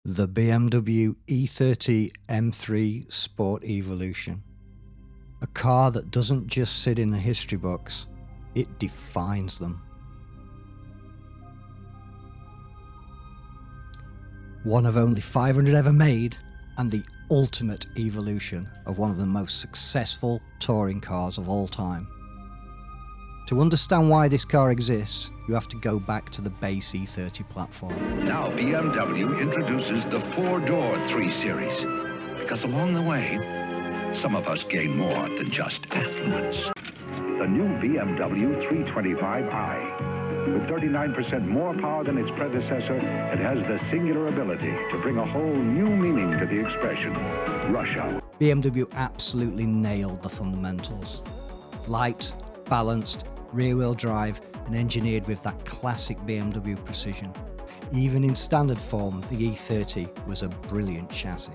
The BMW E30 M3 Sport Evolution. A car that doesn't just sit in the history books, it defines them. One of only 500 ever made, and the ultimate evolution of one of the most successful touring cars of all time. To understand why this car exists, you have to go back to the base E30 platform. Now BMW introduces the four-door 3 Series, because along the way, some of us gain more than just affluence. The new BMW 325i. With 39% more power than its predecessor, it has the singular ability to bring a whole new meaning to the expression, rush hour. BMW absolutely nailed the fundamentals. Light, balanced, rear-wheel drive, and engineered with that classic BMW precision. Even in standard form, the E30 was a brilliant chassis.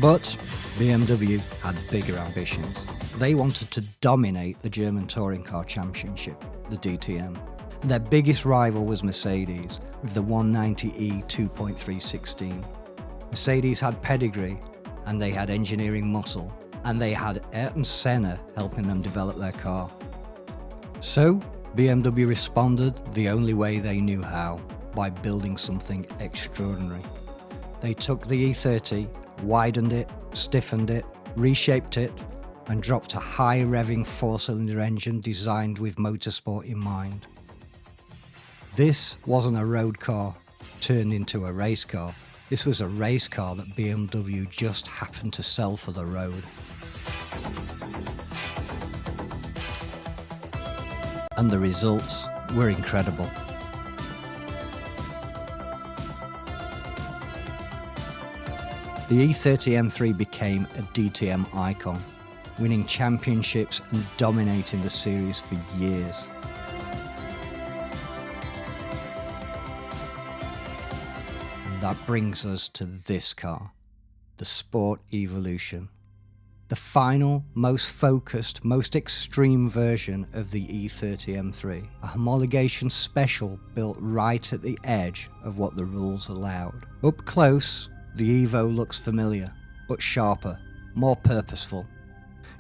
But BMW had bigger ambitions. They wanted to dominate the German touring car championship, the DTM. And their biggest rival was Mercedes, with the 190e 2.316. Mercedes had pedigree, and they had engineering muscle, and they had Ayrton Senna helping them develop their car. So, BMW responded the only way they knew how, by building something extraordinary. They took the E30, widened it, stiffened it, reshaped it, and dropped a high-revving 4-cylinder engine designed with motorsport in mind. This wasn't a road car turned into a race car. This was a race car that BMW just happened to sell for the road. And the results were incredible. The E30 M3 became a DTM icon, winning championships and dominating the series for years. And that brings us to this car, the Sport Evolution. The final, most focused, most extreme version of the E30 M3. A homologation special built right at the edge of what the rules allowed. Up close, the Evo looks familiar, but sharper, more purposeful.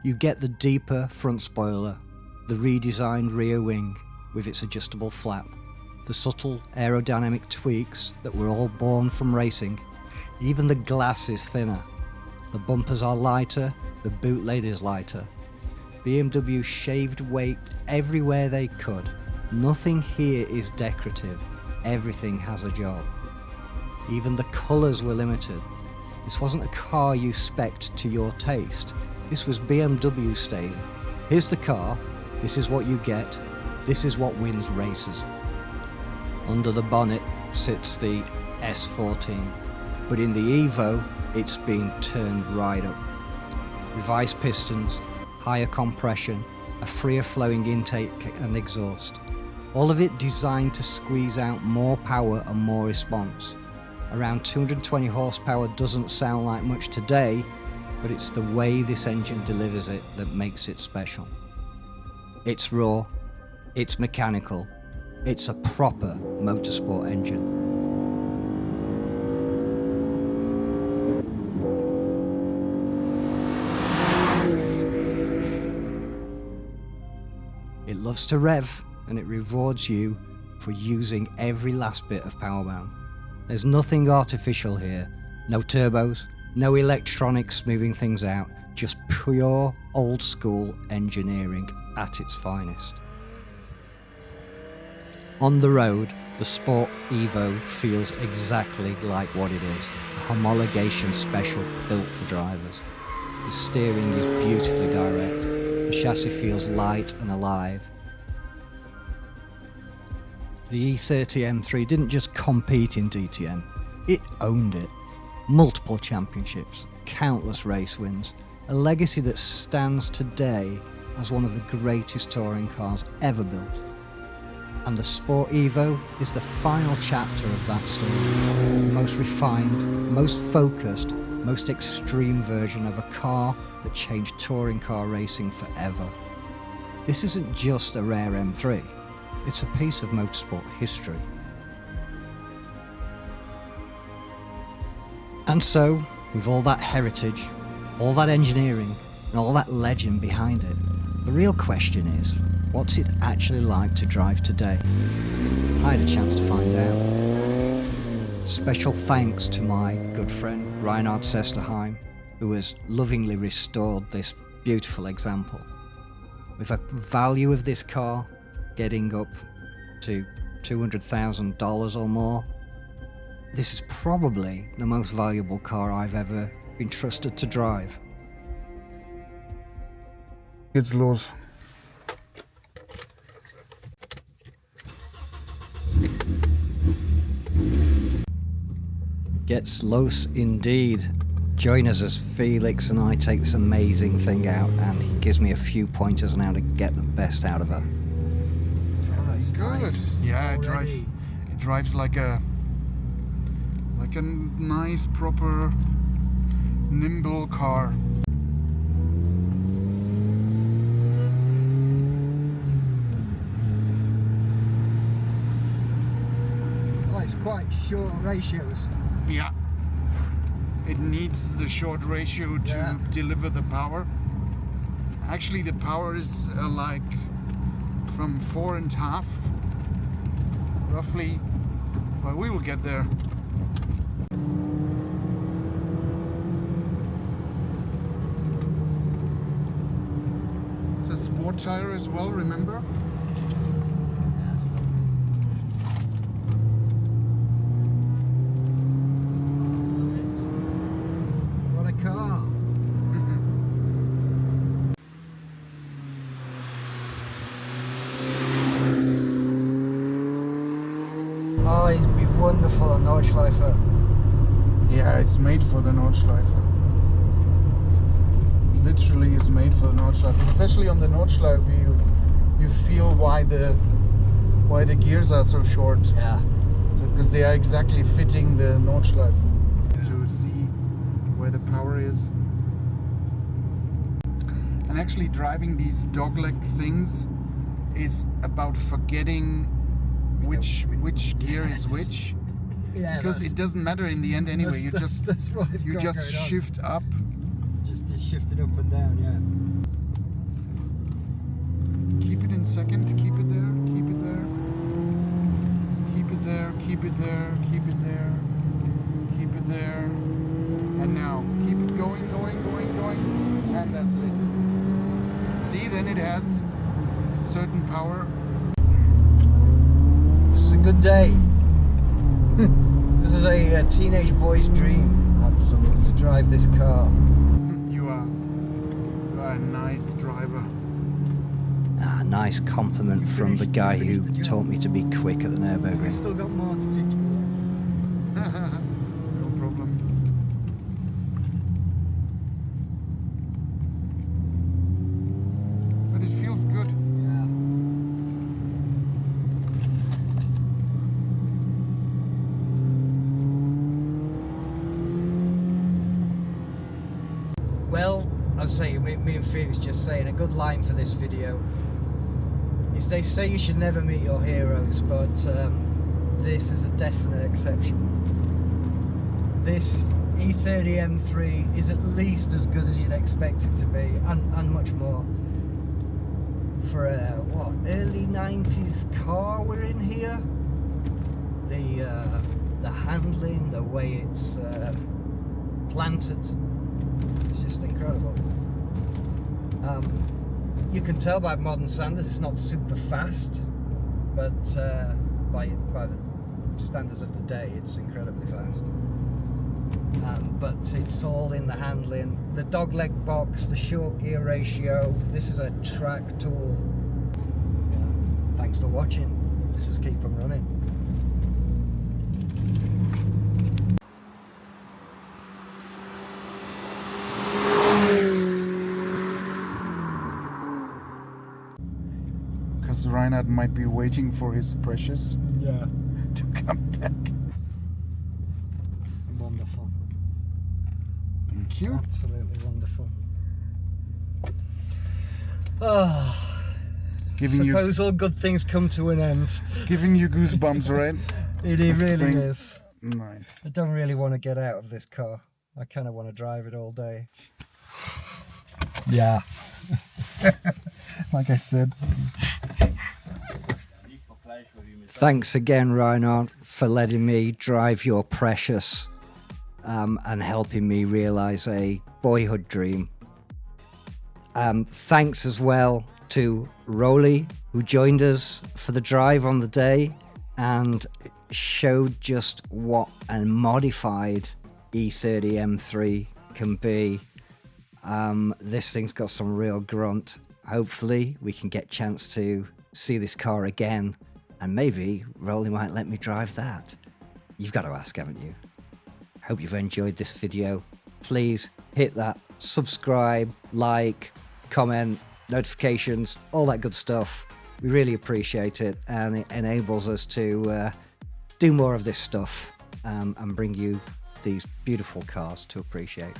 You get the deeper front spoiler, the redesigned rear wing with its adjustable flap, the subtle aerodynamic tweaks that were all born from racing. Even the glass is thinner. The bumpers are lighter, the boot lid is lighter. BMW shaved weight everywhere they could. Nothing here is decorative, everything has a job. Even the colours were limited. This wasn't a car you spec'd to your taste. This was BMW style. Here's the car, this is what you get, this is what wins races. Under the bonnet sits the S14, but in the Evo, it's been turned right up. Revised pistons, higher compression, a freer flowing intake and exhaust. All of it designed to squeeze out more power and more response. Around 220 horsepower doesn't sound like much today, but it's the way this engine delivers it that makes it special. It's raw, it's mechanical, it's a proper motorsport engine. It loves to rev, and it rewards you for using every last bit of power band. There's nothing artificial here, no turbos, no electronics smoothing things out, just pure old school engineering at its finest. On the road, the Sport Evo feels exactly like what it is, a homologation special built for drivers. The steering is beautifully direct, the chassis feels light and alive. The E30 M3 didn't just compete in DTM, it owned it. Multiple championships, countless race wins, A legacy that stands today as one of the greatest touring cars ever built. And the Sport Evo is the final chapter of that story. The most refined, most focused, most extreme version of a car that changed touring car racing forever. This isn't just a rare M3, it's a piece of motorsport history. And so, with all that heritage, all that engineering, and all that legend behind it, the real question is, what's it actually like to drive today? I had a chance to find out. Special thanks to my good friend Reinhard Sesterheim, who has lovingly restored this beautiful example. With a value of this car getting up to $200,000 or more, this is probably the most valuable car I've ever been trusted to drive. Geht's los. Gets los indeed. Join us as Felix and I take this amazing thing out, and he gives me a few pointers on how to get the best out of her. Good. Nice. Yeah, it drives like a nice, proper, nimble car. Oh, it's quite short ratios. Yeah. It needs the short ratio to deliver the power. Actually, the power is like from 4.5, roughly. Well, we will get there. It's a sport tire as well, remember? That's lovely. What a car. Oh, it'd be wonderful on Nordschleife. Yeah, it's made for the Nordschleife. It literally is made for the Nordschleife. Especially on the Nordschleife, you feel why the gears are so short. Yeah. Because they are exactly fitting the Nordschleife. To see where the power is. And actually driving these dogleg things is about forgetting which gear is which. Yeah, Because it doesn't matter in the end anyway. You just shift up. Just shift it up and down, yeah. Keep it in second. Keep it there. Keep it there. Keep it there. Keep it there. Keep it there. Keep it there. And now keep it going, going, going, going, and that's it. See, then it has certain power. This is a good day. This is a teenage boy's dream, absolutely, to drive this car. You are a nice driver. Ah, nice compliment from the guy who taught me to be quick at the Nürburgring. Still got more to teach me. No problem. But it feels good. Yeah. Well, I'll say, me and Felix just saying, a good line for this video is they say you should never meet your heroes, but this is a definite exception. This E30 M3 is at least as good as you'd expect it to be, and much more. For a, what, early 90s car we're in here? The handling, the way it's planted, it's just incredible. You can tell by modern standards it's not super fast, but by the standards of the day it's incredibly fast. But it's all in the handling, the dogleg box, the short gear ratio. This is a track tool. Yeah. Thanks for watching. This is Keep 'em Running. Because Reinhard might be waiting for his precious to come back. Wonderful. Thank you. Absolutely wonderful. Ah, Giving you suppose all good things come to an end. giving you goosebumps, right? It This really thing- is. Nice. I don't really want to get out of this car. I kind of want to drive it all day. Yeah. Like I said. Thanks again, Reinhard, for letting me drive your precious and helping me realize a boyhood dream. Thanks as well to Rolly, who joined us for the drive on the day and showed just what a modified E30 M3 can be. This thing's got some real grunt. Hopefully we can get a chance to see this car again, and maybe Rolly might let me drive that. You've got to ask, haven't you? Hope you've enjoyed this video. Please hit that subscribe, like, comment, notifications, all that good stuff. We really appreciate it, and it enables us to do more of this stuff and bring you these beautiful cars to appreciate.